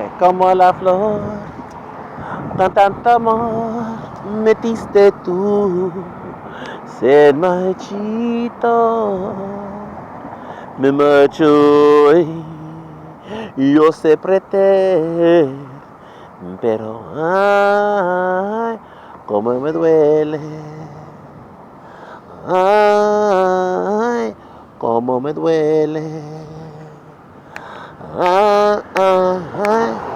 Okay. Como la flor, tan tanto amor metiste tú, se marchito, me marcho y yo siempre te, pero ay, como me duele, ay, como me duele. Ay,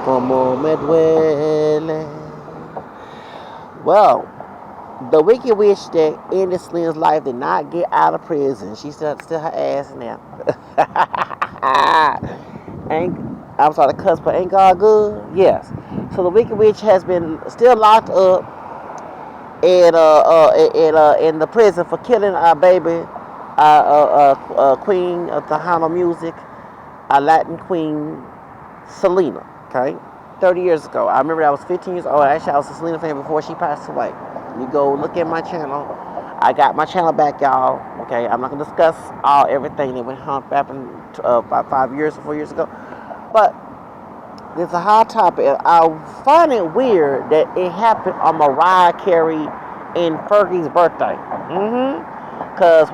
como me duele. Well, the wicked witch that ended Slim's life did not get out of prison. She still her ass now. ain't I'm sorry to cuss, but ain't God good? Yes. So the wicked witch has been still locked up in the prison for killing our baby, queen of Tejano music, a Latin queen, Selena, okay? 30 years ago. I remember I was 15 years old. Actually, I was a Selena fan before she passed away. You go look at my channel. I got my channel back, y'all. Okay, I'm not gonna discuss everything that went happened about 5 years or 4 years ago, but it's a hot topic. I find it weird that it happened on Mariah Carey and Fergie's birthday. Cause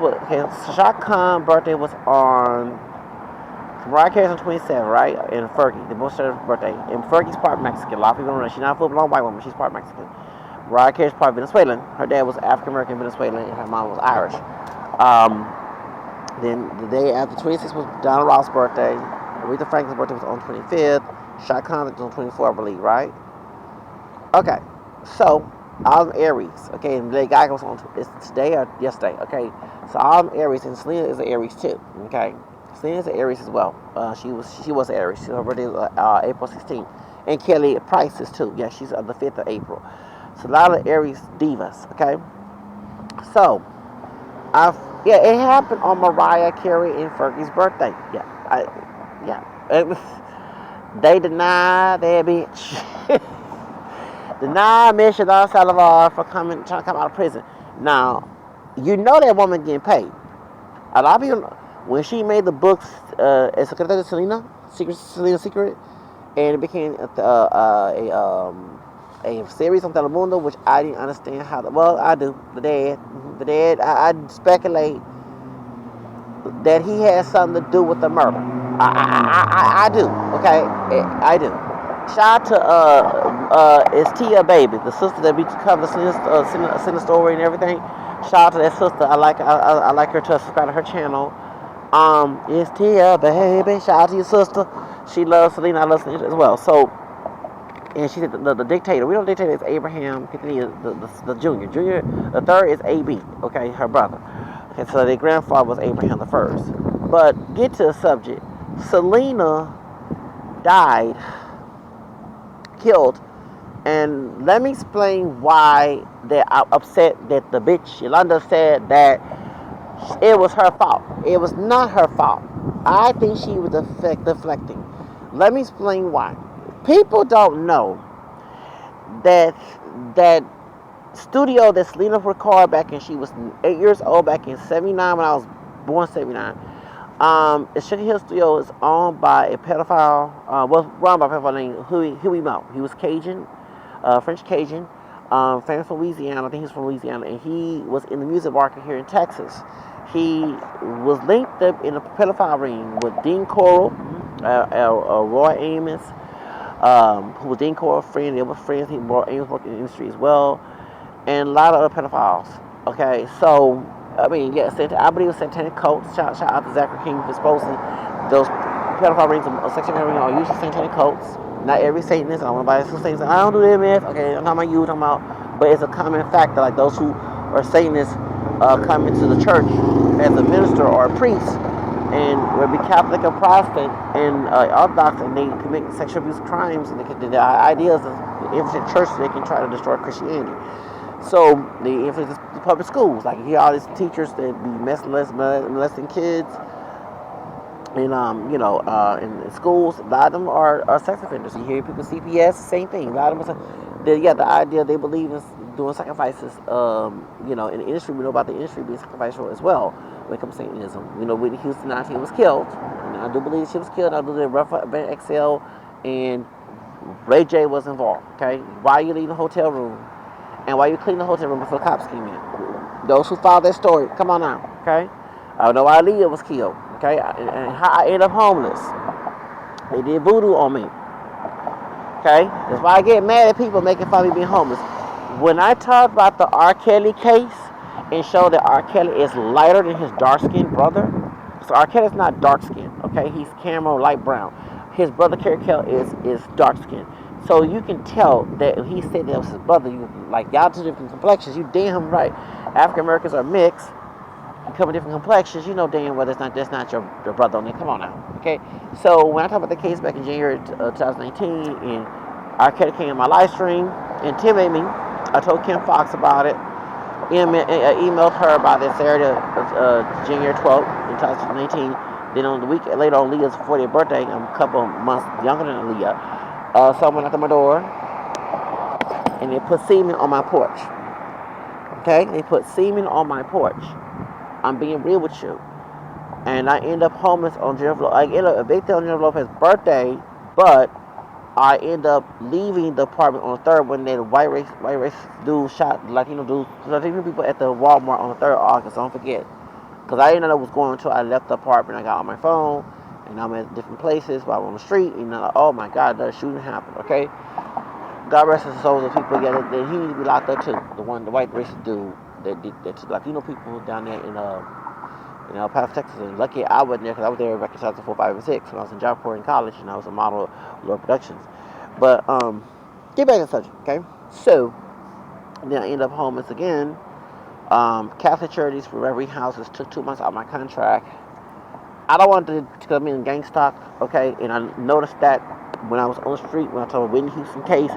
Shaka Khan's birthday was on Mariah Carey's on 27, right? And Fergie, they both started birthday. And Fergie's part Mexican. A lot of people don't know. She's not a full-blown white woman. She's part Mexican. Mariah Carey's part Venezuelan. Her dad was African American Venezuelan, and her mom was Irish. Then the day after 26th was Donald Ross' birthday. Aretha Franklin's birthday was on 25th. Shaka Khan was on 24th, I believe, right? Okay, so all them Aries. Okay, and Lady Gaga was on today or yesterday. Okay, so all them Aries, and Selena is an Aries too. Okay. Selena's an Aries as well. She was an Aries. Her birthday was April 16th. And Kelly Price is too. Yeah, she's on the 5th of April. So a lot of Aries divas, okay? So, it happened on Mariah Carey and Fergie's birthday. They deny that bitch. Deny Miss Yolanda Saldivar for trying to come out of prison. Now, you know that woman getting paid. A lot of people, when she made the books, El Secreto de Selena, Selena Secret, and it became a series on Telemundo, which I didn't understand how. Well, I do. The dad. I speculate that he has something to do with the murder. I do. Okay, I do. Shout out to it's Tia Baby, the sister that we covered the Selena story and everything. Shout out to that sister. I like her to subscribe to her channel. It's Tia Baby. Shout out to your sister. She loves Selena. I love Selena as well. So, and she said the dictator. We know the dictator is Abraham Quintanilla, the junior. The third is AB. Okay, her brother. Okay, so their grandfather was Abraham the first. But get to the subject. Selena died, killed, and let me explain why that I'm upset that the bitch Yolanda said that it was her fault. It was not her fault. I think she was deflecting. Let me explain why. People don't know that studio that Selena recorded back when she was 8 years old, back in '79 when I was born '79. The Sugar Hill Studio is owned by a pedophile, was run by a pedophile named Huey Mo. He was Cajun, French Cajun, famous from Louisiana. I think he's from Louisiana, and he was in the music market here in Texas. He was linked up in a pedophile ring with Dean Coral, Roy Amos, who was Dean Coral's friend. They were friends. Roy Amos worked in the industry as well, and a lot of other pedophiles. Okay, so I mean, yeah, I believe it's satanic cults. Shout out to Zachary King for exposing those pedophile rings, sexual rings are usually satanic cults. Not every Satanist. I don't want to buy some Satanists. I don't do that, man. Okay, I'm talking about you. I'm talking about, but it's a common factor. Like those who are Satanists come into the church as a minister or a priest, and will be Catholic or Protestant and Orthodox, and they commit sexual abuse crimes. And the idea is the infiltrate church so they can try to destroy Christianity. So they infiltrate the public schools. Like you hear all these teachers that be molesting kids, and in schools, a lot of them are sex offenders. You hear people CPS, same thing. A lot of them the idea they believe in doing sacrifices. In the industry, we know about the industry being sacrificial as well when it comes to Satanism. We know Whitney Houston, 19 was killed, and I do believe she was killed. I do the rough event XL, and Ray J was involved. Okay, why you leaving the hotel room, and why you cleaning the hotel room before the cops came in? Those who follow that story, come on now. Okay, I know why Aaliyah was killed. Okay, and how I ended up homeless. They did voodoo on me. Okay, that's why I get mad at people making fun of me being homeless. When I talk about the R. Kelly case and show that R. Kelly is lighter than his dark skinned brother, so R. Kelly is not dark skinned, okay? He's Cameron light brown. His brother Kerry Kelly is dark skinned. So you can tell that if he said that was his brother, you like y'all two different complexions, you damn right. African Americans are mixed, you come in different complexions, you know damn well that's not your brother on there. Come on now. Okay? So when I talk about the case back in January 2019 and R. Kelly came in my live stream, intimidated me. I told Kim Fox about it. Emailed her about it Saturday, January 12th, 2019. Then on the week later on Leah's 40th birthday, I'm a couple months younger than Leah. Someone knocked on my door and they put semen on my porch. Okay? They put semen on my porch. I'm being real with you. And I end up homeless on Jennifer. I end up evicted on Jennifer Lopez's birthday, but I end up leaving the apartment on the third when the white race dude shot Latino people at the Walmart on the 3rd of August. Don't forget, because I didn't know what was going on until I left the apartment. I got on my phone and I'm at different places while I'm on the street. And like, oh my God, that shooting happened. Okay, God rest his souls. The people that he needs to be locked up too. The white racist dude that took Latino people down there in El Paso, Texas. And lucky I wasn't there because I was there back in 2004, 5, and 6 when I was in Job in college and I was a model of Lord Productions. But get back to the subject, okay? So then I end up homeless again. Catholic Charities for Recovery Houses took 2 months out of my contract. I don't want to come in gang stock, okay? And I noticed that when I was on the street, when I told Whitney Houston case,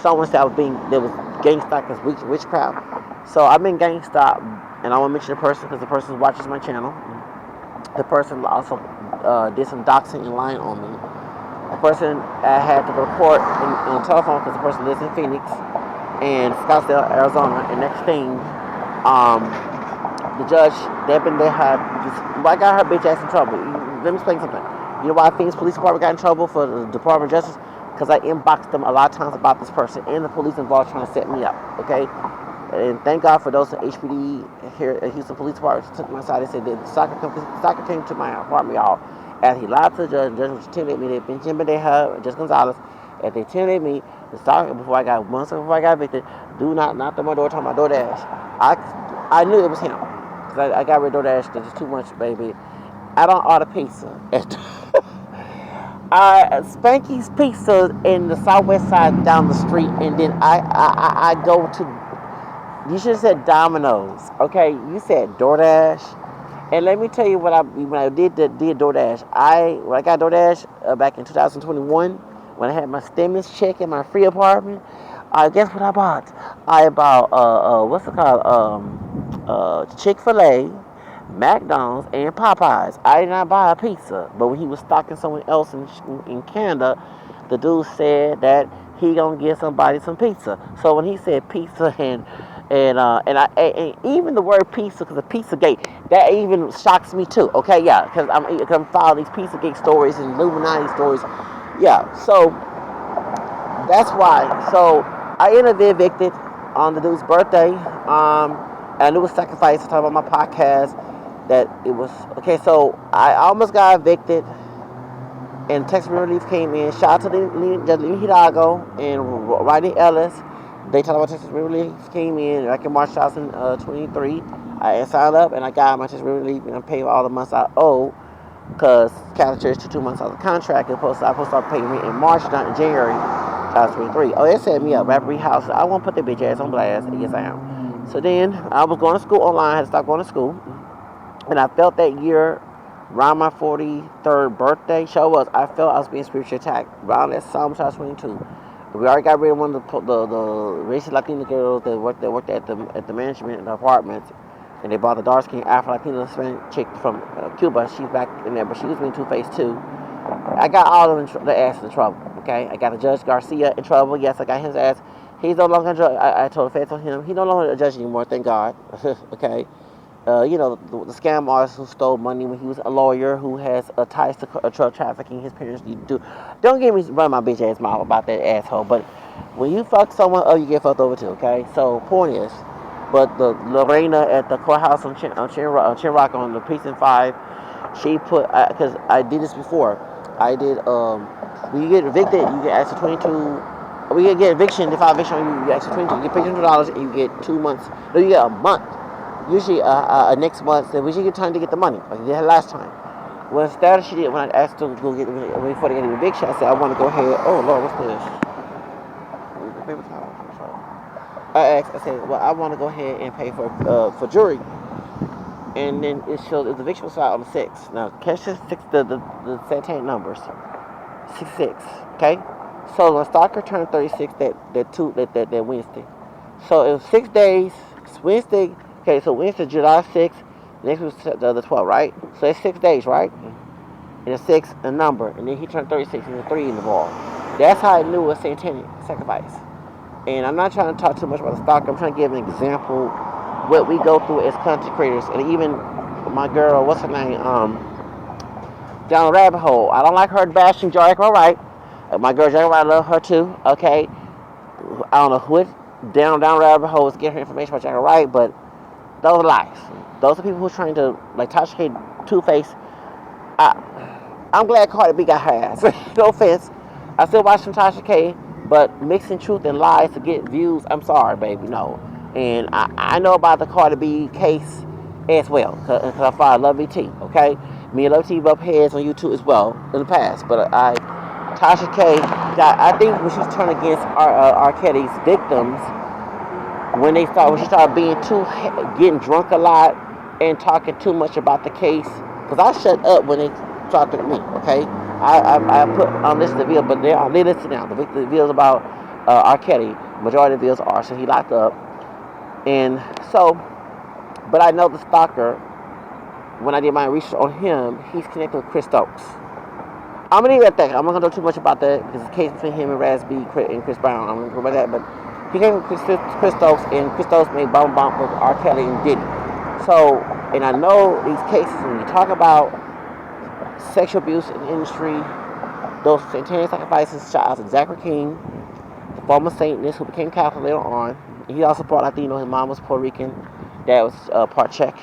someone said there was gang stock as witchcraft. So I'm in gang stock, and I want to mention the person because the person watches my channel. The person also did some doxing and lying on me. The person had to report on the telephone because the person lives in Phoenix and Scottsdale, Arizona. And next thing, the judge, I got her bitch ass in trouble. Let me explain something. You know why Phoenix Police Department got in trouble for the Department of Justice? Because I inboxed them a lot of times about this person and the police involved trying to set me up, okay? And thank God for those at HPD here at Houston Police Department took my side and said that the stalker came to my apartment, y'all. As he lied to the judge was intimidating me. They've been intimidating her, Jessica Gonzalez. As they intimidated me, the stalker, months before I got evicted, do not knock on my door, talking about DoorDash. I knew it was him. Because I got rid of DoorDash because it's too much, baby. I don't order pizza. Spanky's Pizza in the southwest side down the street, and then I go to, you should have said Domino's, okay? You said DoorDash. And let me tell you when I did DoorDash. When I got DoorDash back in 2021, when I had my stimulus check in my free apartment, guess what I bought? I bought what's it called? Chick-fil-A, McDonald's, and Popeyes. I did not buy a pizza, but when he was stalking someone else in Canada, the dude said that he gonna give somebody some pizza. So when he said pizza and even the word pizza, because of Pizzagate, that even shocks me too. Okay, yeah, because I'm following these Pizzagate stories and Illuminati stories. Yeah, so that's why. So I ended up evicted on the dude's birthday. And it was sacrifice. I talk about my podcast that it was okay. So I almost got evicted, and Texas Relief came in. Shout out to Judge Lee Hidalgo and Rodney Ellis. They talked about Texas Relief came in back in March 2023. I signed up and I got my Texas Relief and I paid all the months I owe because Catholic Church took 2 months out of the contract. I supposed to start paying me in March, not in January 2023. Oh, they set me up. Rapid House. I won't put that bitch ass on blast. Yes, I am. So then I was going to school online. I had to stop going to school. And I felt that year around my 43rd birthday, I felt I was being spiritually attacked. Around that summer 2022. We already got rid of one of the racist Latina girls that worked at the management in the apartments, and they bought the dark skinned Afro Latina Hispanic chick from Cuba. She's back in there, but she was being two-faced too. I got all of them the ass in trouble. Okay, I got a Judge Garcia in trouble. Yes, I got his ass. He's no longer a judge. I told the feds on him. He's no longer a judge anymore. Thank God. Okay. the scam artist who stole money when he was a lawyer who has ties to drug trafficking. His parents need to do. Don't get me run my bitch ass mouth about that asshole. But when you fuck someone, oh, you get fucked over too. Okay. So point is, but the Lorena at the courthouse on Chin Rock on the precinct 5, she put because I did this before. I did when you get evicted, you get extra 22. We get eviction. If I eviction you, you get extra 22. You get $1,500 and you get 2 months. No, you get a month. Usually next month, then we should get time to get the money, like they had last time. Well, instead she did, when I asked her to go get before they get the eviction, I said, I want to go ahead. Oh, Lord, what's this? Paper towel. I said, well, I want to go ahead and pay for jury. And then it showed the eviction was filed on the 6th. Now, catch the satanic numbers. 66, okay? So when Stalker turned 36 that Wednesday. So it was 6 days, it's Wednesday. Okay, so Wednesday, July 6th, next was the 12th, right? So it's 6 days, right? And a 6, a number, and then he turned 36 and a 3 in the ball. That's how I knew it was satanic sacrifice. And I'm not trying to talk too much about the stock. I'm trying to give an example what we go through as content creators. And even my girl, what's her name? Down the rabbit hole. I don't like her bashing Jarek, all right. My girl Jarek, I love her too, okay? I don't know who down rabbit hole is getting her information about Jarek, right? But those are lies. Those are people who are trying to, like Tasha K, Two-Face. I'm glad Cardi B got her ass. No offense. I still watch some Tasha K, but mixing truth and lies to get views, I'm sorry, baby, no. And I know about the Cardi B case as well, because I follow Love T, okay? Me and Love T bumped heads on YouTube as well in the past, but Tasha K, I think when she's turned against R. Kelly's victims, when she started getting drunk a lot and talking too much about the case, because I shut up when they talked to me, okay? I put on this the video, but they listen now. The videos about R. Kelly, majority of the videos are, so he locked up. And so, but I know the stalker, when I did my research on him, he's connected with Chris Stokes. I'm going to leave it at that. I'm not going to do too much about that, because it's a case between him and Raz B and Chris Brown. I'm going to go about that, but he came with Chris Stokes, and Chris Stokes made bump with R. Kelly and Diddy. So, and I know these cases, when you talk about sexual abuse in the industry, those satanic sacrifices, shout out to Zachary King, the former Satanist who became Catholic later on. He also brought out, his mom was Puerto Rican, dad was part Czech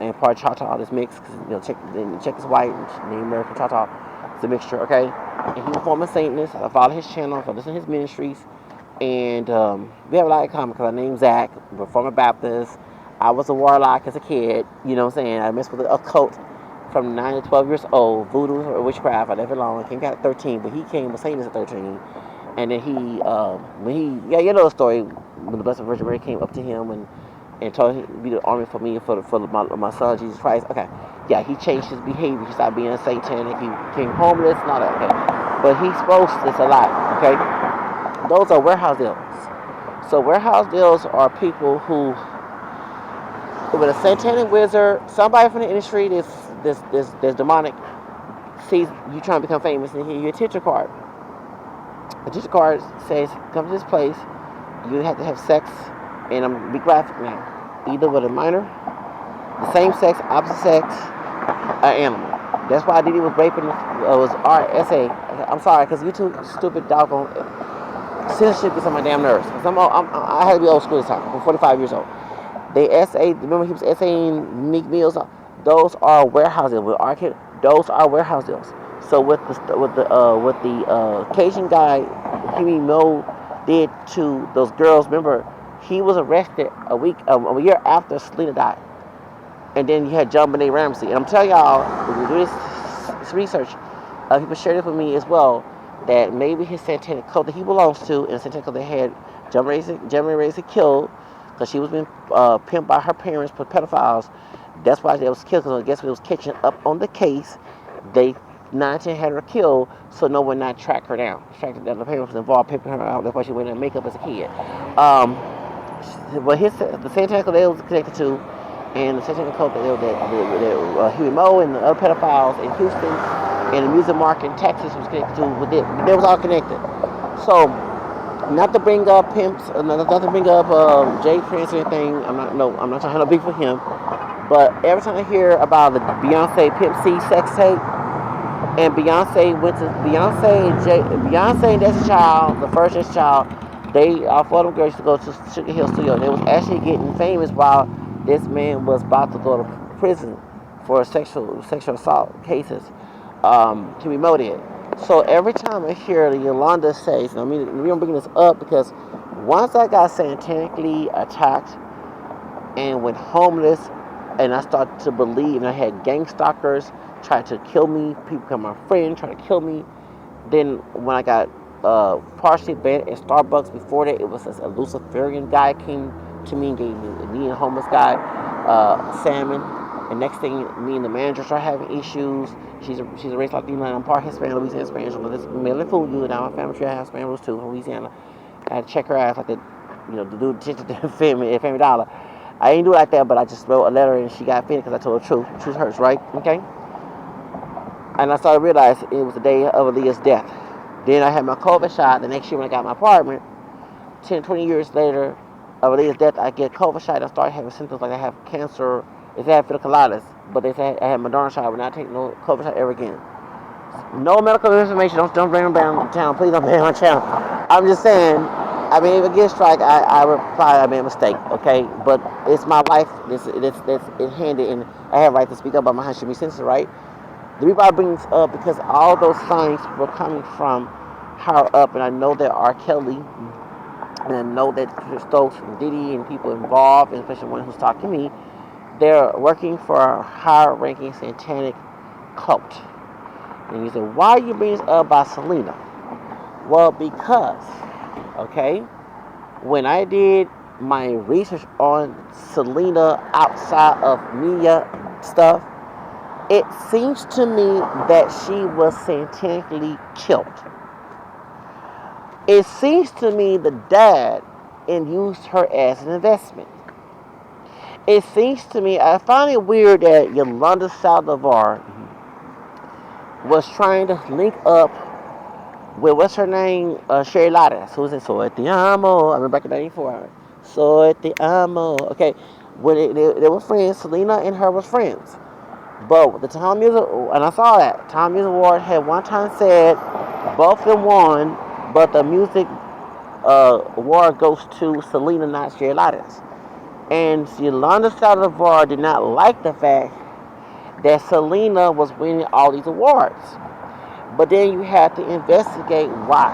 and part Choctaw, this mix, because Czech is white, and the American Choctaw, it's a mixture, okay? And he was a former Satanist. I follow his channel, I listen to his ministries, and we have a lot in common, because I named Zach, we're former Baptist. I was a warlock as a kid, you know what I'm saying? I messed with the occult from 9 to 12 years old, voodoo or witchcraft. I never long. I came out at 13, but he came with Satanist at 13. And then you know the story, when the Blessed Virgin Mary came up to him and told him to be the army for me and for my son, Jesus Christ. Okay, yeah, he changed his behavior. He started being satanic. He became homeless and all that, okay? But he exposed this a lot, okay? Those are warehouse deals. So warehouse deals are people who, with a satanic wizard, somebody from the industry that's demonic, sees you trying to become famous, and here's your attention card. The attention card says, come to this place, you have to have sex, and I'm going to be graphic now, either with a minor, the same sex, opposite sex, an animal. That's why Diddy was raping, was RSA. I'm sorry, because you two stupid doggone censorship is on my damn nerves. I had to be old school this time. I'm 45 years old. They remember he was essaying Meek Mills? Those are warehouse deals. With Arcade, those are warehouse deals. So with the Cajun guy, Huey Mo did to those girls, remember, he was arrested a year after Selena died. And then you had John Benet Ramsey. And I'm telling y'all, when you do this research, people shared it with me as well, that maybe his satanic cult that he belongs to, and the satanic cult they had John Benet Ramsey killed, because she was being pimped by her parents, for pedophiles. That's why they was killed, because I guess when it was catching up on the case, they 19 had her killed, so no one not track her down. Tracked her down. The parents was involved, pimping her out. That's why she went in makeup as a kid. But the satanic cult they was connected to, and the satanic cult that Huey Mo and the other pedophiles in Houston and the music market in Texas was connected to with it. They was all connected. So, not to bring up pimps, not to bring up Jay Prince or anything. I'm not trying to have no beef with him. But every time I hear about the Beyonce Pimp C sex tape, and Beyonce and Destiny's Child, the first Destiny's Child, they four of them girls used to go to Sugar Hill Studio. They was actually getting famous while this man was about to go to prison for sexual assault cases. To be molded. So every time I hear Yolanda say, I mean, we're bringing this up because once I got satanically attacked and went homeless, and I started to believe, and I had gang stalkers try to kill me, people become my friend, trying to kill me. Then when I got partially banned at Starbucks, before that it was a Luciferian guy came to me and gave me and a homeless guy salmon. And next thing, me and the manager start having issues. She's a race Latina, and I'm part Hispanic, Louisiana Spanish. I'm this mailing food you, and now my family tree I have Spanish too from Louisiana. I had to check her ass like that, the dude to the family dollar. I didn't do it like that, but I just wrote a letter and she got offended because I told her the truth. The truth hurts, right? Okay? And I started to realize it was the day of Aaliyah's death. Then I had my COVID shot. The next year when I got my apartment, 10, 20 years later of Aaliyah's death, I get COVID shot. I started having symptoms like I have cancer. They said I had folliculitis, but they said I had Moderna shot. I would not take no COVID shot ever again. No medical information. Don't bring them down on channel. Please don't bring them on channel. I'm just saying, I mean, if it gets strike, I reply I made a mistake, okay? But it's my life. It's handed, and I have right to speak up about my hunch should be censored, right? The reason I bring this up because all those signs were coming from higher up, and I know that R. Kelly, and I know that Chris Stokes and Diddy and people involved, and especially one who's talking to me, they're working for a higher-ranking satanic cult. And you say, why are you bringing this up about Selena? Well, because, okay, when I did my research on Selena outside of media stuff, it seems to me that she was satanically killed. It seems to me the dad used her as an investment. It seems to me, I find it weird that Yolanda Saldivar was trying to link up with, what's her name, Sherry Lattis, who was in Soy Te Amo. I remember back in 94. Soy Te Amo. Okay, when they were friends, Selena and her was friends. But the Time Music, and I saw that, Time Music Award had one time said both of them won, but the music award goes to Selena, not Sherry Lattis. And Yolanda Saldivar did not like the fact that Selena was winning all these awards. But then you have to investigate why.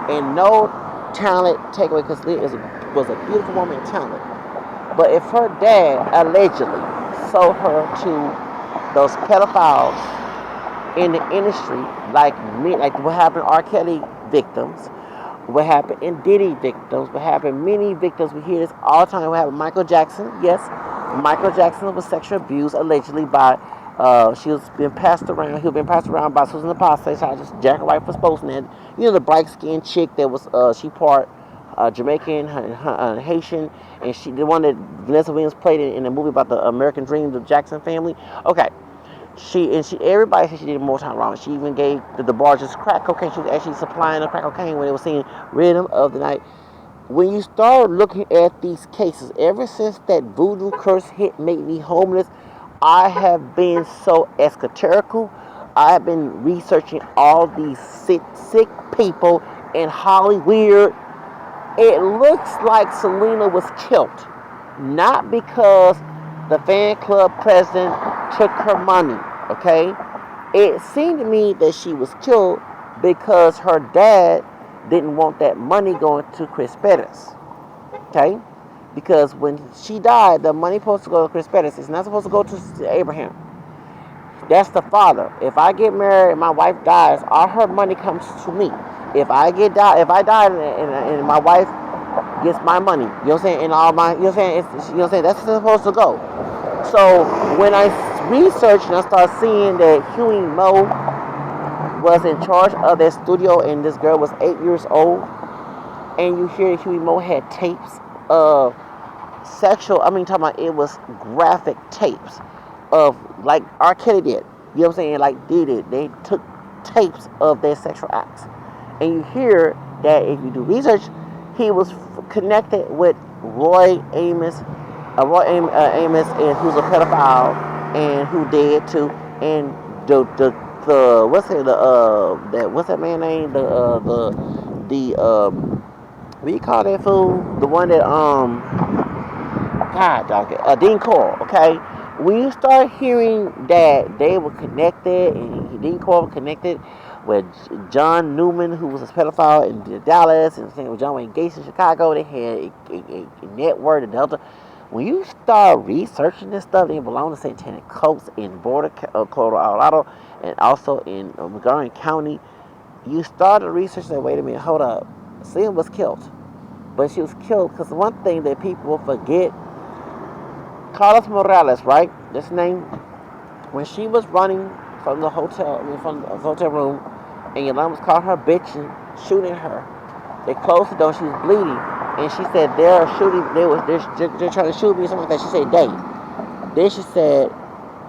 And no talent takeaway, because Selena was a beautiful woman and talent. But if her dad allegedly sold her to those pedophiles in the industry, like what happened to R. Kelly victims, what happened in Diddy victims, what happened many victims, we hear this all the time, what happened to Michael Jackson. Yes, Michael Jackson was sexually abused allegedly by he was being passed around by Susan Apostle, just Jack Wright for posting that. The bright skinned chick that was she part Jamaican, Haitian, and she the one that Vanessa Williams played in the movie about the American Dream, the Jackson family. Okay, everybody said she did more time wrong. She even gave the barges crack cocaine. She was actually supplying the crack cocaine when they were singing Rhythm of the Night. When you start looking at these cases, ever since that voodoo curse hit made me homeless, I have been so esoterical. I have been researching all these sick people in Hollywood. It looks like Selena was killed, not because the fan club president took her money, okay? It seemed to me that she was killed because her dad didn't want that money going to Chris Pettis, okay? Because when she died, the money supposed to go to Chris Pettis. It's not supposed to go to Abraham. That's the father. If I get married and my wife dies, all her money comes to me. If I die and my wife gets my money, you know what I'm saying, and all my, you know what I'm saying, that's supposed to go. So when I researched and I started seeing that Huey Moe was in charge of that studio and this girl was 8 years old, and you hear that Huey Moe had tapes of talking about it was graphic tapes of like R. Kelly did. You know what I'm saying? Like they took tapes of their sexual acts. And you hear that if you do research, he was connected with Roy Amos Amos, and who's a pedophile and who dead too, and the what's it that what's that man name the what do you call that fool, the one that God dog it, Dean Coral, okay? When you start hearing that they were connected, and Dean Coral was connected with John Newman, who was a pedophile in Dallas, and same with John Wayne Gacy in Chicago, they had a network in Delta. When you start researching this stuff, they belong to satanic cults in border Colorado, and also in Montgomery County. You start to research that. Wait a minute, hold up. Selena was killed, but she was killed because one thing that people forget, Carlos Morales, right? This name, when she was running from the hotel, from the hotel room, and Yolanda was calling her bitch and shooting her. They closed the door. She was bleeding, and she said they're shooting. They're trying to shoot me, something like that. She said they. Then she said,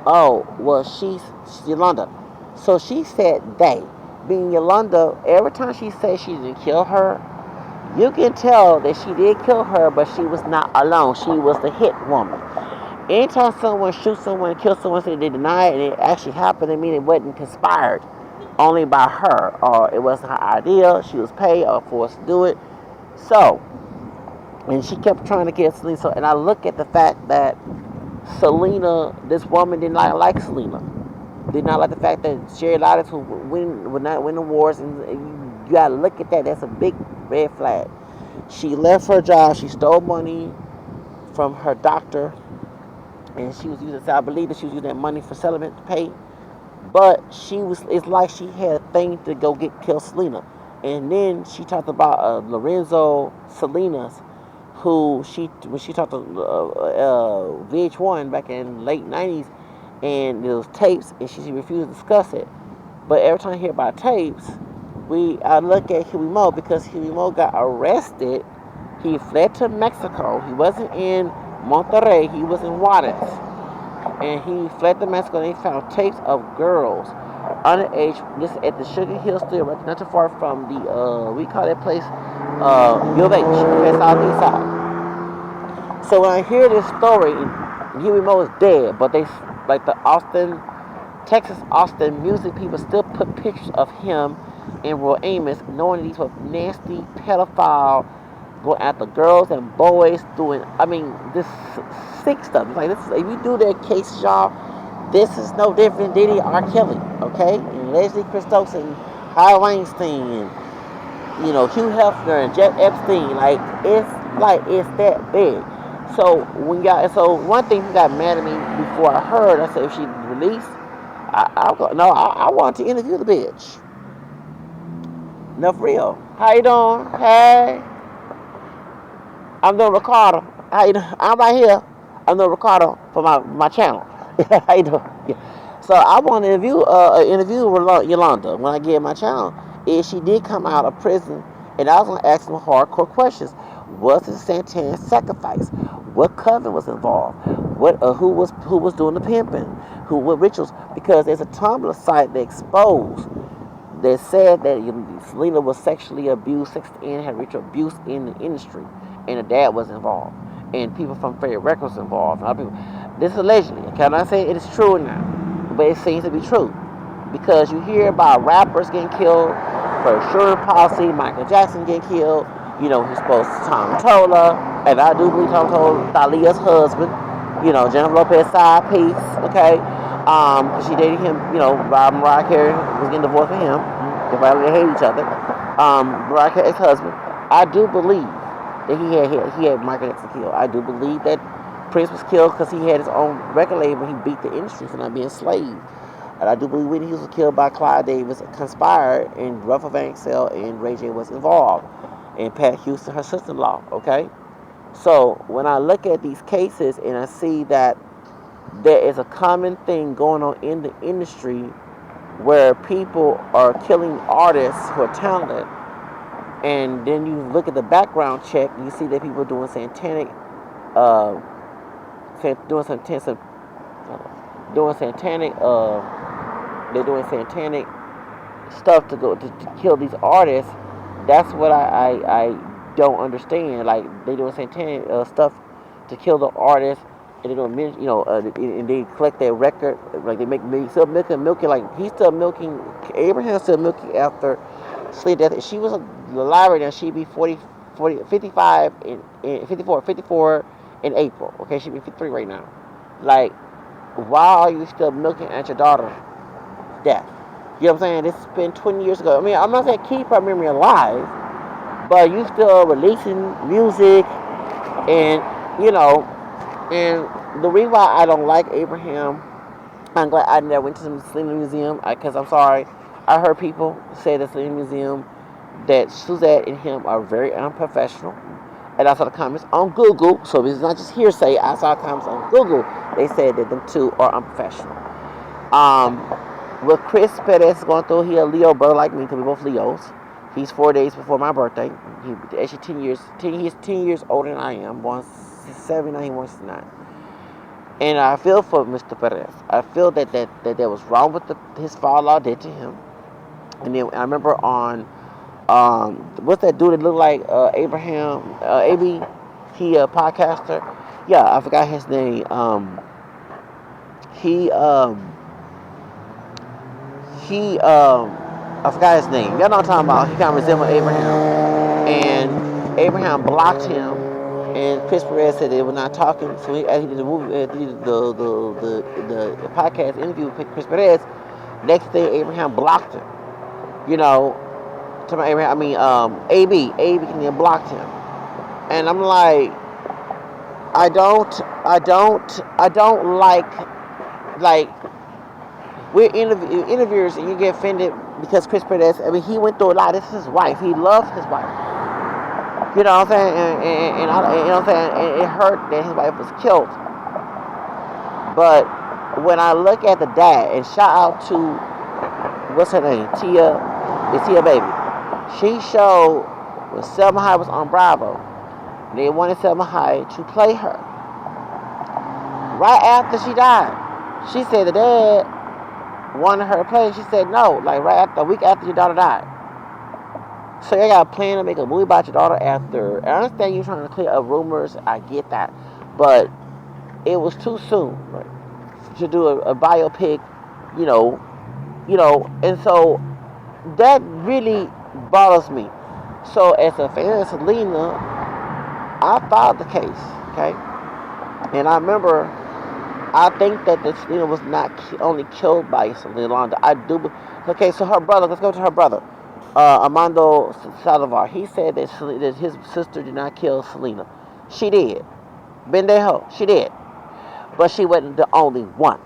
"Oh, well, she's Yolanda." So she said they. Being Yolanda, every time she said she didn't kill her, you can tell that she did kill her, but she was not alone. She was the hit woman. Anytime someone shoots someone, kills someone, say they deny it, and it actually happened, I mean it wasn't conspired only by her, or it wasn't her idea. She was paid or forced to do it. So, and she kept trying to get Selena. So, and I look at the fact that Selena, this woman did not like Selena. Did not like the fact that Sherry Lotus would not win awards, and you gotta look at that. That's a big red flag. She left her job. She stole money from her doctor, and she was using. I believe that she was using that money for settlement to pay. But she was. It's like she had a thing to go get kill Selena, and then she talked about Lorenzo Salinas, who when she talked to VH1 back in late '90s, and there was tapes, and she refused to discuss it. But every time I hear about tapes, I look at Huey Mo, because Huey Mo got arrested. He fled to Mexico. He wasn't in Monterrey. He was in Juarez, and he fled to Mexico. And they found tapes of girls underage. This at the Sugar Hill Studio, right not too far from the we call that place U of H, okay, Southeast Side. So when I hear this story, Huey Mo is dead, but they like the Texas Austin music people still put pictures of him and Roy Amos, knowing these were nasty pedophile, going after girls and boys, doing, I mean, this sick stuff. It's like, this is, if you do their cases, y'all, this is no different than Diddy or R. Kelly, okay? And Leslie Christos and Harvey Weinstein and, Hugh Hefner and Jeff Epstein. It's that big. So one thing he got mad at me before I heard, I said if she released, I want to interview the bitch. No, for real. How you doing? Hey, I'm doing Ricardo. How you doing? I'm right here. I'm doing Ricardo for my channel. How you doing? Yeah. So I want to interview Yolanda when I get my channel. If she did come out of prison, and I was going to ask some hardcore questions. Was it satanic sacrifice? What coven was involved? Who was doing the pimping? What rituals? Because there's a Tumblr site that exposed that said that Selena was sexually abused, and had ritual abuse in the industry, and the dad was involved, and people from Fair Records involved. This is allegedly. Okay, I'm not saying it is true now, but it seems to be true, because you hear about rappers getting killed for insurance policy. Michael Jackson getting killed. He's supposed to Tom Tola, and I do believe Tom Tola, Thalia's husband. Jennifer Lopez's side piece. Okay, she dated him. Rob Mariah Carey was getting divorced with him. They hate each other. Mariah Carey's ex-husband. I do believe that he had Michael Jackson killed. I do believe that Prince was killed because he had his own record label. He beat the industry for not being enslaved. And I do believe Whitney Houston was killed by Clyde Davis, conspired, and Ruffin Van Xel and Ray J was involved. And Pat Houston, her sister-in-law. Okay. So when I look at these cases and I see that there is a common thing going on in the industry where people are killing artists who are talented, and then you look at the background check, you see that people are doing satanic, they're doing satanic stuff to kill these artists. That's what I don't understand. Like, they doing satanic stuff to kill the artist, and they don't and they collect their record, like they still milking, like he's still milking, Abraham's still milking after Selena death. If she was alive right now, she'd be 55 in 54 in April. Okay, she'd be 53 right now. Like, why are you still milking at your daughter's death? You know what I'm saying? This has been 20 years ago. I mean, I'm not saying keep her memory alive, but you still releasing music, and you know, and the reason why I don't like Abraham, I'm glad I never went to the Selena Museum, because I'm sorry, I heard people say the Selena Museum that Suzette and him are very unprofessional. And I saw the comments on Google, so it's not just hearsay. I saw comments on Google. They said that them two are unprofessional. What Chris Perez is going through, he a Leo brother like me, because we both Leos. He's 4 days before my birthday. He actually 10 years older than I am. Born 79, he born 69. And I feel for Mr. Perez. I feel that was wrong with his father-in-law did to him. And then I remember on what's that dude that looked like Abraham AB? He a podcaster. Yeah, I forgot his name. He I forgot his name. Y'all know what I'm talking about. He kind of resembled Abraham, and Abraham blocked him. And Chris Perez said they were not talking. So as he did the movie, he did the podcast interview with Chris Perez. Next day, Abraham blocked him. You know, to my Abraham, I mean AB can then blocked him, and I'm like, I don't like we're interviewers, and you get offended because Chris Perez. I mean, he went through a lot. This is his wife. He loves his wife. You know what I'm saying? And you know what I'm saying? And it hurt that his wife was killed. But when I look at the dad, and shout out to what's her name, Tia Baby. She showed when Selma Hayek was on Bravo. They wanted Selma Hayek to play her. Right after she died, she said the dad wanted her to play. She said no, like right after a week after your daughter died. So you got a plan to make a movie about your daughter after. I understand you're trying to clear up rumors. I get that, but it was too soon, right, to do a biopic. You know, and so that really bothers me. So as a fan of Selena, I filed the case, okay? And I remember, I think that the Selena was not only killed by Yolanda. I do. Okay, so her brother. Let's go to her brother, Yolanda Saldivar. He said that his sister did not kill Selena. She did. Bendejo. She did. But she wasn't the only one.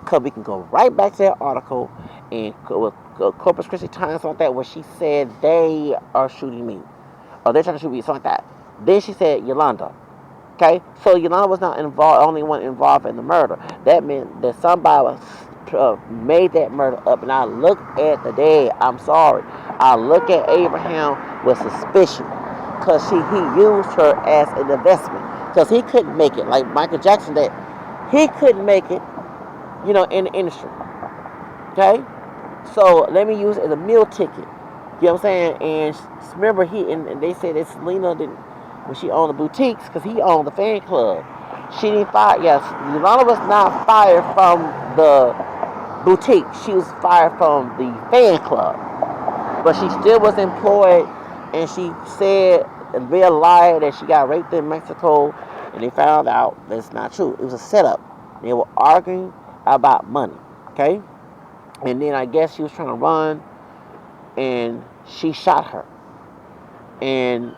Because we can go right back to that article and with Corpus Christi Times like that, where she said they are shooting me, or they're trying to shoot me, something like that. Then she said Yolanda. Okay, so Yolanda was not only one involved in the murder. That meant that somebody was, made that murder up. And I look at the dad. I'm sorry. I look at Abraham with suspicion, because he used her as an investment, because he couldn't make it like Michael Jackson did. He couldn't make it, in the industry. Okay? So let me use it as a meal ticket. You know what I'm saying? And remember, and they said that Selena didn't, when she owned the boutiques, because he owned the fan club. She didn't fire, yes, Yolanda was not fired from the boutique. She was fired from the fan club. But she still was employed, and she said, and be a liar, that she got raped in Mexico, and they found out that's not true. It was a setup. They were arguing about money, okay? And then I guess she was trying to run, and she shot her. And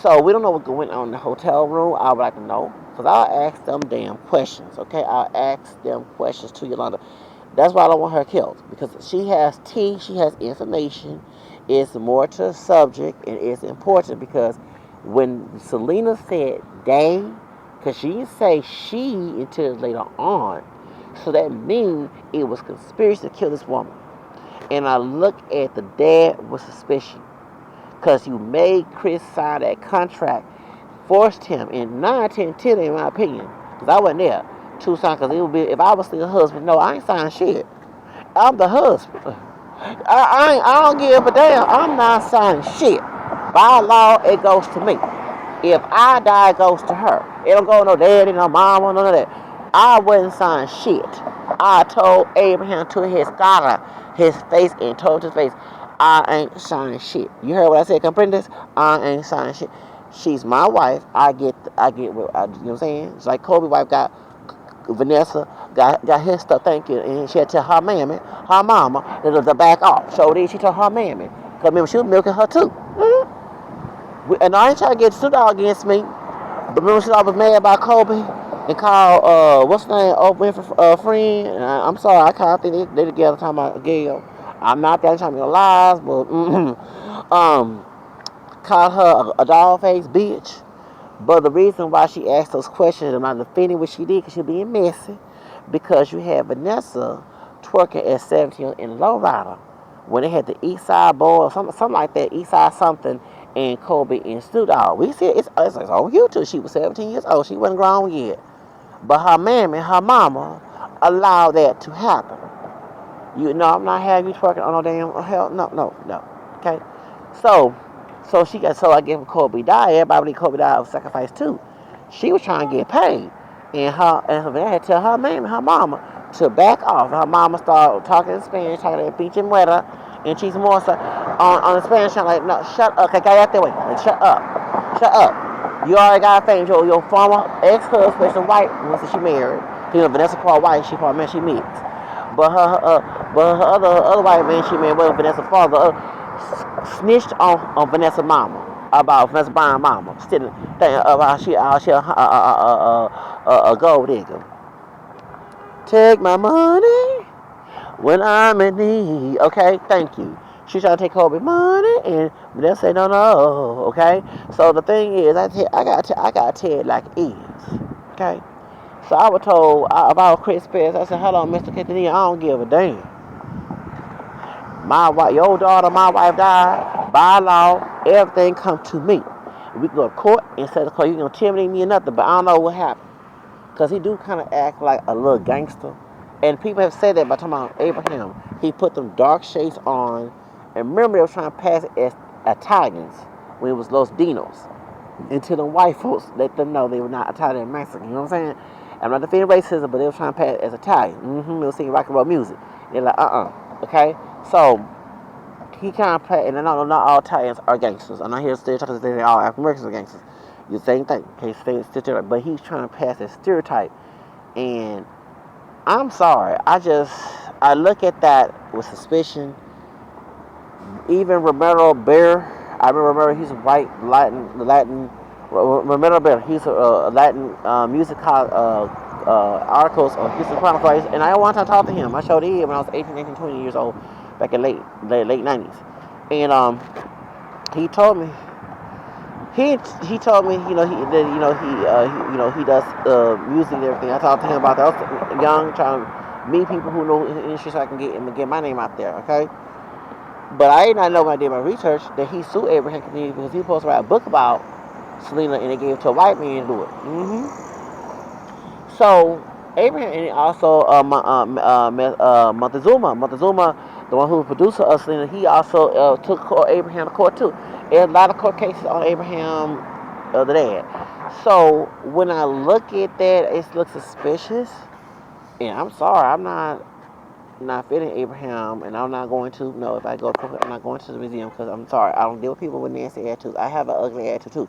so we don't know what went on in the hotel room. I would like to know, because I'll ask them damn questions, okay? I'll ask them questions to Yolanda. That's why I don't want her killed, because she has tea, she has information. It's more to the subject, and it's important, because when Selena said they, because she didn't say she until later on, so that means it was conspiracy to kill this woman. And I look at the dad with suspicion, because you made Chris sign that contract, forced him, in 9, 10, 10 in my opinion, because I wasn't there, to sign, because it would be, if I was still a husband, no, I ain't signing shit. I'm the husband. I don't give a damn. I'm not signing shit. By law, it goes to me. If I die, it goes to her. It don't go to no daddy, no mama, none of that. I wouldn't sign shit. I told Abraham to his God, his face, and told his face, I ain't signing shit. You heard what I said, comprende? I ain't signing shit. She's my wife. I get what you know what I'm saying? It's like Kobe's wife got Vanessa, got his stuff, thank you, and she had to tell her mammy, her mama, to back off. So then she told her mammy, because remember, she was milking her too. And I ain't trying to get stood out against me. But remember, she was mad about Kobe and called, what's the name, Oprah Winfrey, friend. And I'm sorry, I kind of think they together talking about Gail. I'm not that trying to be lies, but called her a dog face bitch. But the reason why she asked those questions, I'm not defending what she did, because she being messy, because you had Vanessa twerking at 17 in Lowrider when they had the East Side Boy or something like that, East Side something, and Kobe and Stu Dog. We see it's on YouTube. She was 17 years old. She wasn't grown yet. But her mammy, her mama, allowed that to happen. You know, I'm not having you twerking on no damn hell. No. Okay? So I guess when Kobe died, everybody believed Kobe died of sacrifice too. She was trying to get paid. And her dad had to tell her mammy, her mama, to back off. Her mama started talking in Spanish, talking in pinche muera, and she's more so on the Spanish, I'm like, no, shut up, okay, get out that way. Like, shut up. You already got a fame, your former ex-husband, especially white, once she married. You know, Vanessa part white, she part man, she mixed. But her other white man she married, well, Vanessa's father, snitched on Vanessa mama about Vanessa buying mama, still thinking about she a gold digger. Take my money when I'm in need. Okay, thank you. She trying to take Kobe money, and Vanessa say no. Okay, so the thing is, I got to tell it like it is. Okay, so I was told about Chris Spears. I said, hello, Mr. Quintanilla, I don't give a damn. My wife, your daughter, my wife died. By law, everything come to me. We can go to court and say, you can intimidate me or nothing, but I don't know what happened. Because he do kind of act like a little gangster. And people have said that by talking about Abraham. He put them dark shades on. And remember, they were trying to pass it as Italians when it was Los Dinos. Until the white folks let them know they were not Italian and Mexican. You know what I'm saying? I'm not defending racism, but they were trying to pass it as Italian. They were singing rock and roll music. They're like, okay? So, he kind of play, and not all Italians are gangsters. I'm not here to stereotype to say all African Americans are gangsters. The same thing. Okay, stereotype. But he's trying to pass that stereotype. And I'm sorry. I look at that with suspicion. Even Romero Bear, I remember he's a white Latin. Romero Bear, he's a Latin music articles on Houston Chronicles, and I wanted to talk to him. I showed him when I was 18, 19, 20 years old, back in late 90s, and he told me. He told me, he does music and everything. I talked to him about that. I was young, trying to meet people who know the industry so I can get my name out there, okay? But I did not know when I did my research that he sued Abraham Kennedy because he was supposed to write a book about Selena and they gave it to a white man to do it. So Abraham and also Montezuma, the one who was producer of Selena, he also took Abraham to court too. There's a lot of court cases on Abraham, the dad. So when I look at that, it looks suspicious. And I'm sorry, I'm not fitting Abraham, and I'm not going to. No, if I go to court, I'm not going to the museum because I'm sorry, I don't deal with people with nasty attitudes. I have an ugly attitude too.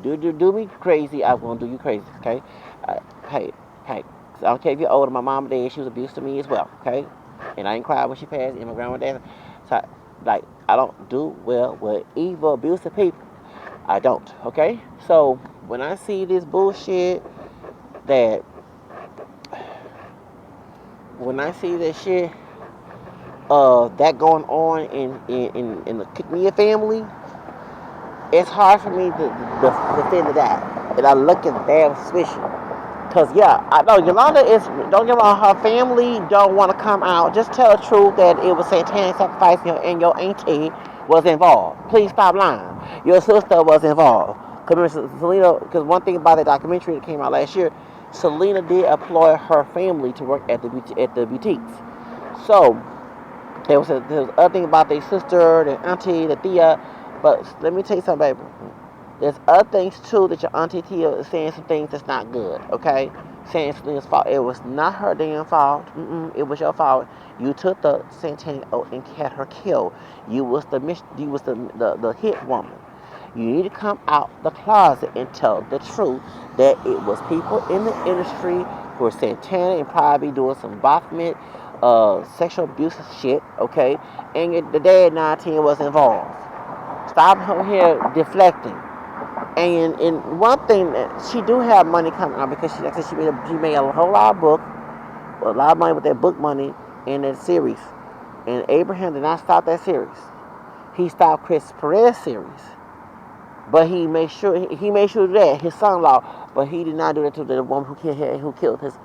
You do me crazy, I'm gonna do you crazy. Okay? Hey. I don't care if you're older. My mom and dad, she was abusive to me as well. Okay? And I didn't cry when she passed. And my grandma and dad. So, I don't do well with evil, abusive people. I don't. Okay? So when I see this bullshit that. When I see this shit that going on in the Kikmia family, it's hard for me to defend that. And I look at that suspicion. Because, yeah, I know Yolanda is, don't get me wrong, her family don't want to come out. Just tell the truth that it was satanic sacrifice and your auntie was involved. Please stop lying. Your sister was involved. Because Selena, because one thing about the documentary that came out last year, Selena did employ her family to work at the boutiques. So, there was other thing about their sister, their auntie, the Thea. But let me tell you something, baby. There's other things too that your auntie Tia is saying some things that's not good. Okay, saying it's Selena's fault. It was not her damn fault. It was your fault. You took the satanic oath and had her killed. You was the hit woman. You need to come out the closet and tell the truth that it was people in the industry who were satanic and probably doing some bottomment, sexual abuse and shit, okay? And the dad 19 was involved. Stop her here deflecting. And one thing that she do have money coming out because like I said, she made a whole lot of book, a lot of money with that book money in that series. And Abraham did not stop that series. He stopped Chris Perez series. But he made sure that his son-in-law, but he did not do that to the woman who killed his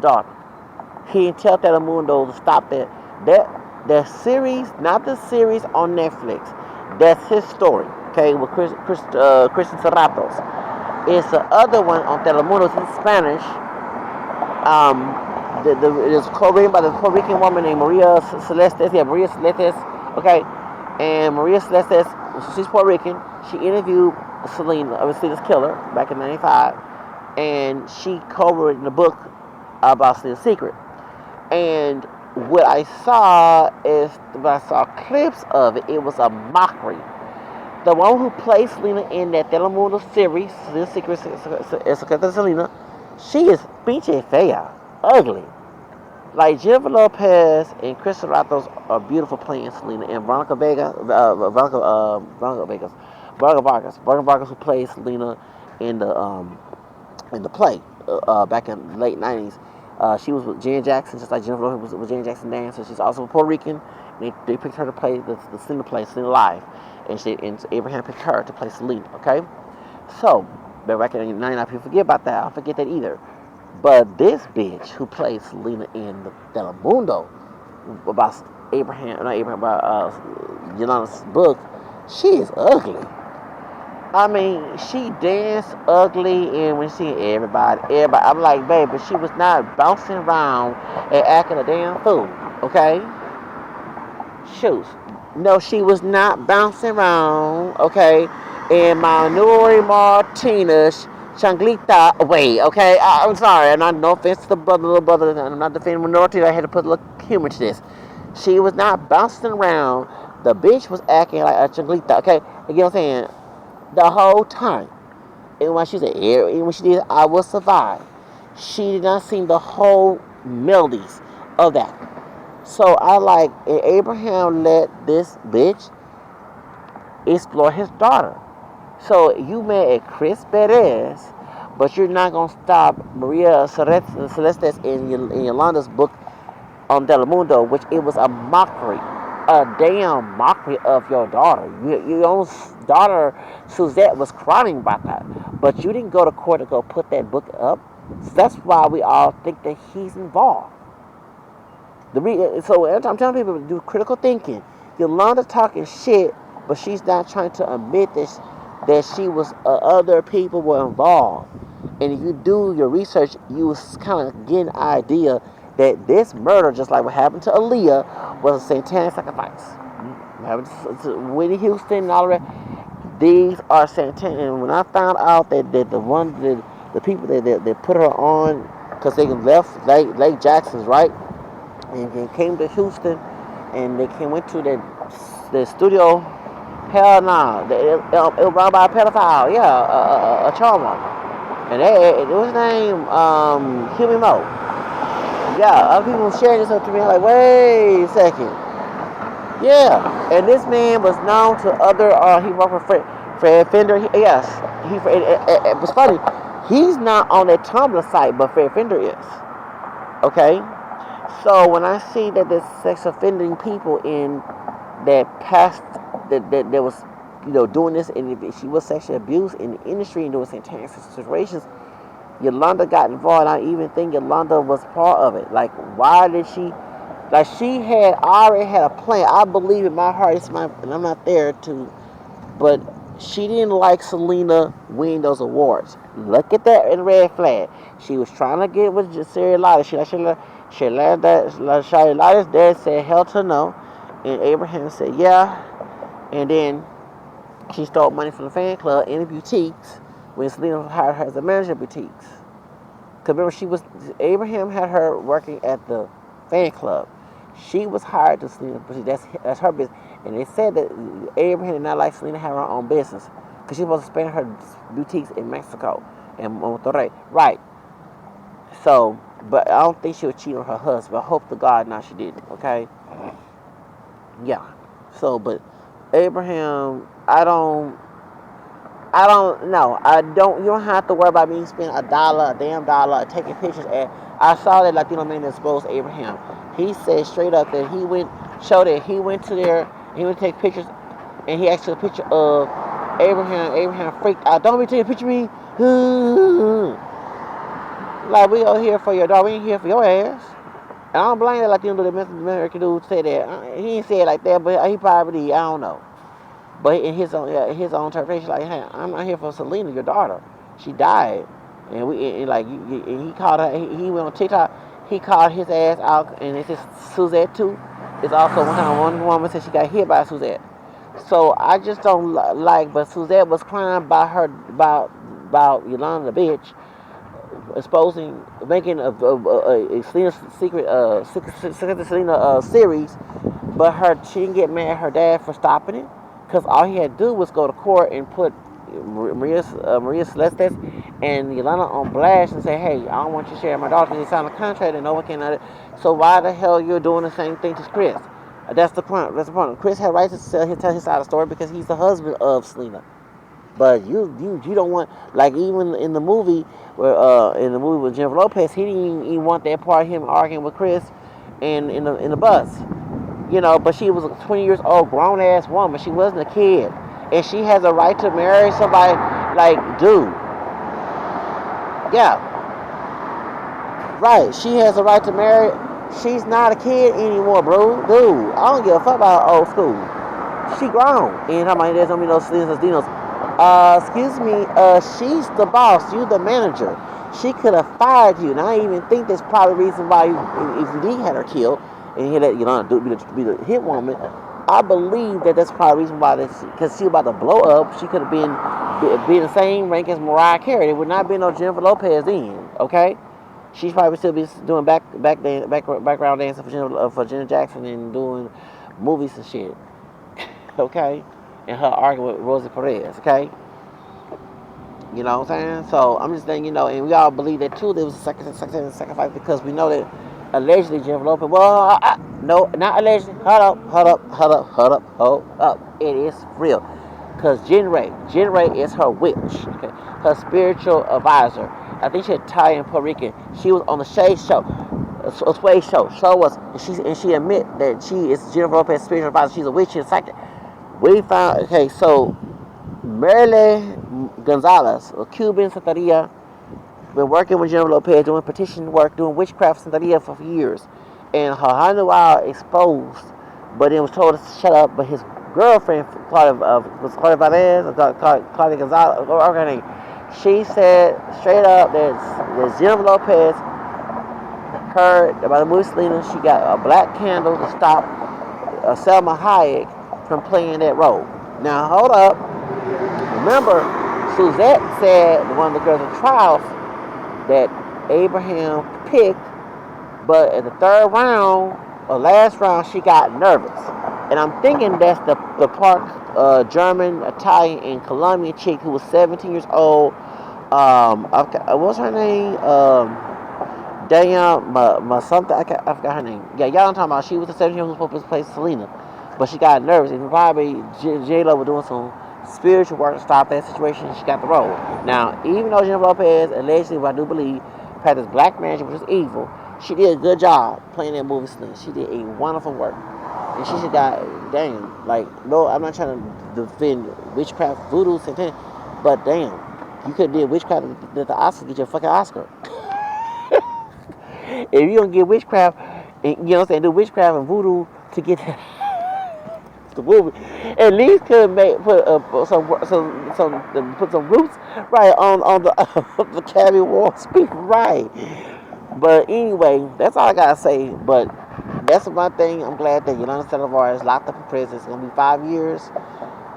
daughter. He didn't tell Telemundo to stop that. That series, not the series on Netflix. That's his story. Okay, with Christian Serratos. It's the other one on Telemundo. It's in Spanish. It's co-written by the Puerto Rican woman named Maria Celestes. Yeah, Maria Celestes. Okay, and Maria Celestes, she's Puerto Rican. She interviewed Selena's killer back in '95, and she co-wrote the book about Selena's secret. And what I saw clips of it. It was a mockery. The one who played Selena in that Telemundo series, Selena's Secret, Selena, she is pinche fea, ugly. Like Jennifer Lopez and Chris Serratos are beautiful playing Selena, and Veronica Vargas, who plays Selena in the play back in the late '90s. She was with Jan Jackson, just like Jennifer Lopez was with Jan Jackson Dan. So she's also Puerto Rican. They picked her to play the Selena live, and Abraham picked her to play Selena. Okay, so back in '99, people forget about that. I don't forget that either. But this bitch who plays Selena in the Telemundo about Yolanda's book, she is ugly. I mean, she danced ugly, and when she everybody, I'm like, baby, she was not bouncing around and acting a damn fool, okay? Shoes. No, she was not bouncing around, okay? And my Nuri Martinez Changlita away, okay? I'm sorry, and no offense to the little brother, I'm not defending minority, I had to put a little humor to this. She was not bouncing around. The bitch was acting like a Changlita, okay? You know what I'm saying? The whole time. And when she said, when she did I Will Survive, she did not sing the whole melodies of that. So I like, and Abraham let this bitch explore his daughter. So you mad at Chris Perez, but you're not going to stop Maria Celestes in Yolanda's book on Telemundo, which it was a mockery. A damn mockery of your daughter. Your own daughter, Suzette, was crying about that. But you didn't go to court to go put that book up. So that's why we all think that he's involved. So I'm telling people to do critical thinking. Yolanda talking shit, but she's not trying to admit that she was other people were involved. And if you do your research, you kind of get an idea that this murder, just like what happened to Aaliyah, was a satanic sacrifice. What happened to Whitney Houston and all of that, these are satanic. And when I found out that the people that put her on, because they left Lake Jackson's, right, and came to Houston, and they went to the studio. Hell nah, it was run by a pedophile, yeah, a charmer, and it was named Huey Mo. Yeah, other people sharing this up to me. I'm like, wait a second. Yeah, and this man was known to other. He worked for Fred Fender. Yes, it was funny. He's not on that Tumblr site, but Fred Fender is. Okay, so when I see that there's sex offending people in that past that was doing this, and she was sexually abused in the industry and doing satanic situations, Yolanda got involved. I even think Yolanda was part of it. Like, why did she? Like, she had already had a plan. I believe in my heart, and I'm not there to, but she didn't like Selena winning those awards. Look at that in red flag. She was trying to get with Sherry Lighter. She let Lighter's dad said hell to no, and Abraham said yeah, and then She stole money from the fan club and the boutiques when Selena hired her as a manager of boutiques. Because remember, Abraham had her working at the fan club. She was hired to Selena, but that's her business. And they said that Abraham did not like Selena having her own business because she was supposed to expand her boutiques in Mexico and Monterrey. Right. So, but I don't think she would cheat on her husband. I hope to God now she didn't. Okay. Yeah. So, but Abraham, I don't know. You don't have to worry about me spending a damn dollar, taking pictures. And I saw that Latino man that exposed Abraham. He said straight up that showed that he went to there, he would take pictures, and he asked for a picture of Abraham. Abraham freaked out. Don't be taking a picture of me. Like, we are here for your dog. We ain't here for your ass. And I don't blame that Latino dude, the American dude said that. He ain't say it like that, but he probably, I don't know. But in his own interpretation, like, hey, I'm not here for Selena, your daughter. She died, and he called her. He went on TikTok. He called his ass out, and it's just Suzette too. It's also one woman said she got hit by Suzette. So I just don't like. But Suzette was crying about Yolanda the bitch, making a Selena secret Selena series, but she didn't get mad at her dad for stopping it. Because all he had to do was go to court and put Maria Celeste and Yolanda on blast and say, hey, I don't want you to share my daughter because they signed a contract and no one can. So why the hell you're doing the same thing to Chris? That's the point. Chris had right to tell his side of the story because he's the husband of Selena. But you don't want, like, even in the movie with Jennifer Lopez, he didn't even want that part of him arguing with Chris in the bus. But she was a 20 years old grown ass woman. She wasn't a kid, and she has a right to marry somebody. Like, dude, yeah, right. She has a right to marry. She's not a kid anymore, bro. Dude, I don't give a fuck about her old school. She grown. And how many there's gonna be no Salinas Dinos? Excuse me. She's the boss. You the manager. She could have fired you, and I even think that's probably the reason why if you did have her killed. And he let Yolanda be the hit woman. I believe that's probably the reason why because she was about to blow up. She could have been the same rank as Mariah Carey. It would not be no Jennifer Lopez then. Okay, she's probably still be doing background dancing for Janet Jackson and doing movies and shit. Okay, and her arguing with Rosie Perez. Okay. You know what I'm saying? So I'm just saying, and we all believe that too. There was a sacrifice because we know that allegedly Jennifer Lopez. Well, no, not allegedly. Hold up. It is real. Because Jen Ray is her witch, okay? Her spiritual advisor. I think she's Italian, Puerto Rican. She was on the Shade Show, a Sway Show. And she admit that she is Jennifer Lopez's spiritual advisor. She's a witch and psychic. We found, okay, so Marile Gonzalez, a Cuban Santeria, been working with Jennifer Lopez, doing petition work, doing witchcraft Santeria for years. And her Hanukkah exposed, but then was told to shut up. But his girlfriend, Claudia Valdez, Claudia Gonzalez, or her name, she said straight up that Jennifer Lopez heard about the movie Selena. She got a black candle to stop Selma Hayek from playing that role. Now, hold up. Remember, Suzette said, one of the girls in trials, that Abraham picked, but at the third round, or last round, she got nervous. And I'm thinking that's the part German, Italian, and Colombian chick who was 17 years old. What's her name? Danielle, something. I forgot her name. Yeah, y'all talking about. She was the 17-year-old who was supposed to play Selena, but she got nervous, and probably J-Lo was doing some spiritual work to stop that situation. She got the role. Now, even though Jennifer Lopez allegedly, what I do believe, had this black manager, which was evil, she did a good job playing that movie Selena. She did a wonderful work. And she should got, damn, like, no, I'm not trying to defend witchcraft, voodoo, satanic, but damn, you could have did witchcraft at the Oscar, get your fucking Oscar. If you don't get witchcraft, you know what I'm saying, do witchcraft and voodoo to get the movie, at least could put some roots right on the Academy Award speak right. But anyway, that's all I gotta say. But that's my thing. I'm glad that Yolanda Saldivar is locked up in prison. It's gonna be 5 years.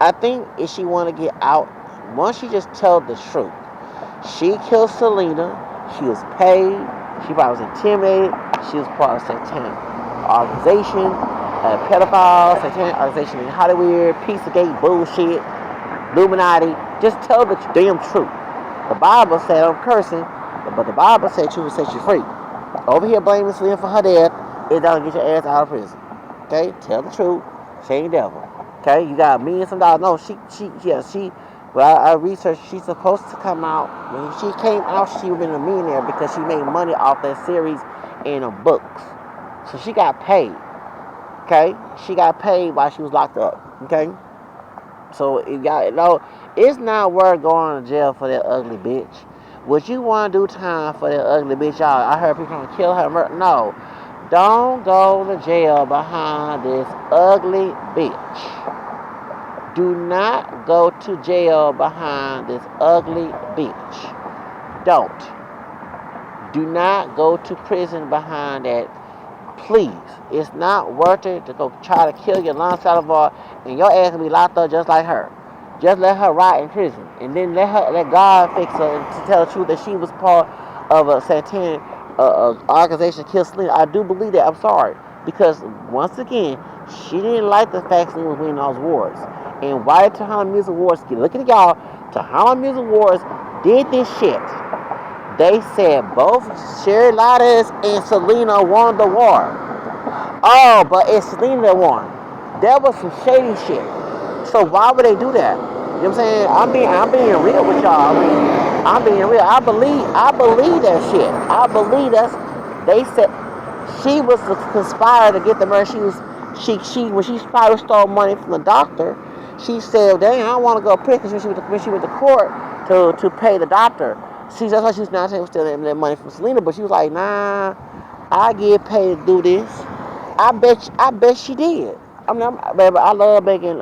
I think if she want to get out, once she just tell the truth, she killed Selena. She was paid. She probably was intimidated. She was part of satanic organization, a pedophile, satanic organization in Hollywood, Pizzagate bullshit, Illuminati. Just tell the damn truth. The Bible said I'm cursing, but the Bible said truth will set you free. Over here blaming Selena for her death, it don't get your ass out of prison. Okay, tell the truth. She ain't devil. Okay, you got millions of dollars. No, she. Well, I researched. She's supposed to come out. When she came out, she would have been a millionaire because she made money off that series and the books. So she got paid. Okay, she got paid while she was locked up. Okay, so you got no. It's not worth going to jail for that ugly bitch. Would you want to do time for that ugly bitch? Y'all, I heard people gonna kill her. No, don't go to jail behind this ugly bitch. Do not go to jail behind this ugly bitch. Don't. Do not go to prison behind that. Please. It's not worth it to go try to kill Yolanda Saldivar and your ass will be locked up just like her. Just let her rot in prison. And then let God fix her to tell the truth that she was part of a satanic organization to kill Selena. I do believe that. I'm sorry. Because once again, she didn't like the fact Selena was winning those awards. And why Tahama Music Awards, look at y'all, Tahama Music Awards did this shit. They said both Sherry Lattis and Selena won the award. Oh, but it's Selena that won. That was some shady shit. So why would they do that? You know what I'm saying? I'm being real with y'all. I'm being real. I believe that shit. I believe that's they said she was conspired to get the money. She when she probably stole money from the doctor, she said, dang, I don't want to go to prison when she went to court to pay the doctor. That's why she was not stealing that money from Selena, but she was like, nah, I get paid to do this. I bet she did. Baby, I love making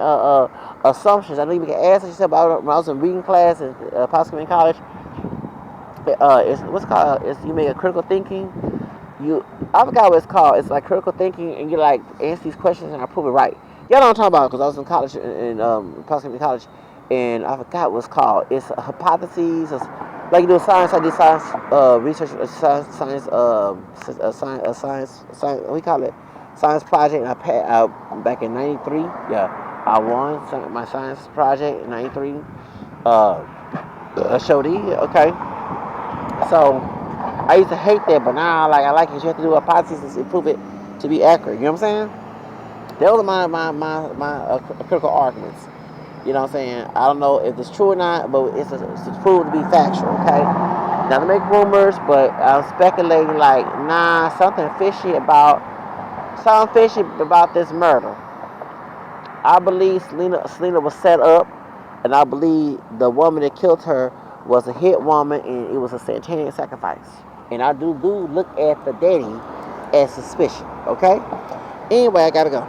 assumptions. I know you can ask her. She said about when I was in reading class at possibly in college. It's what's called. It's you make a critical thinking. I forgot what it's called. It's like critical thinking, and you like answer these questions, and I prove it right. Y'all know what I'm talking about because I was in college in possibly college, and I forgot what it's called. It's hypotheses. It's like you do science. I did science research, science. What we call it? Science project. And back in '93. Yeah, I won my science project in '93. Showed okay. So I used to hate that, but now like I like it. You have to do a hypothesis to prove it to be accurate. You know what I'm saying? Those are my critical arguments. You know what I'm saying? I don't know if it's true or not, but it's proved to be factual. Okay. Not to make rumors, but I'm speculating like, nah, something fishy about this murder. I believe Selena was set up, and I believe the woman that killed her was a hit woman, and it was a satanic sacrifice. And I do look at the dating as suspicion. Okay. Anyway, I gotta go.